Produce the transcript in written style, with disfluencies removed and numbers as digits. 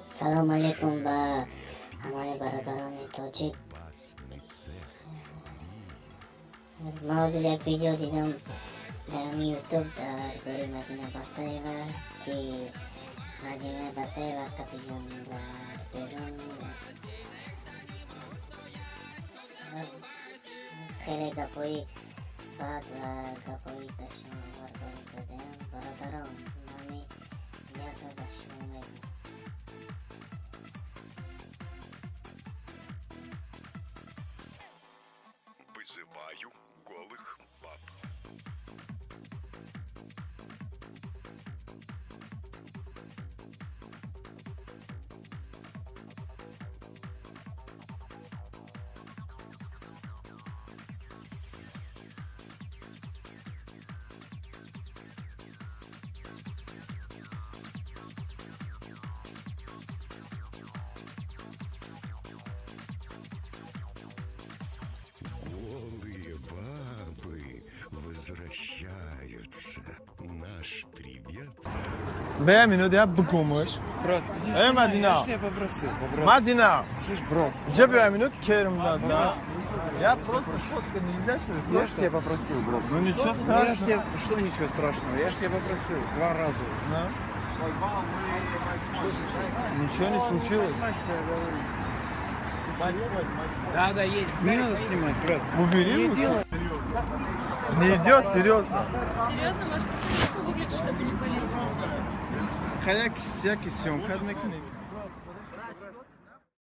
سلام علیکم به همه برادران تاجیک. ما یک ویدیو دیدم در یوتیوب درباره مدینه بسیوا که مدینه بسیوا کپیزم در بیرون خیلی گپایی بعد و گپایی داشتم برباره زدیم برادران نامی یک داشتم میگم. Вызываю голых баб. Голые бабы возвращаются. Наш привет. Bem, minuto ya bıkılmış. Брат, иди Эй, снимай, Мадина. я ж тебя попросил, попросил. Мадина, Слышь, брат, где 5 минут Керим'den да? Я просто фотка нельзя что ли? я ж тебя попросил, брат. Ну ничего Я ж страшного. тебя, что ничего страшного, я ж тебя попросил 2 раза. Да? Ничего не случилось. Да, едем. Не надо снимать, брат. Убери Не руки. делай. Не идет, серьезно. Серьезно, может, выглядит, чтобы не полезть? Kayak всякий съемка, одна книга.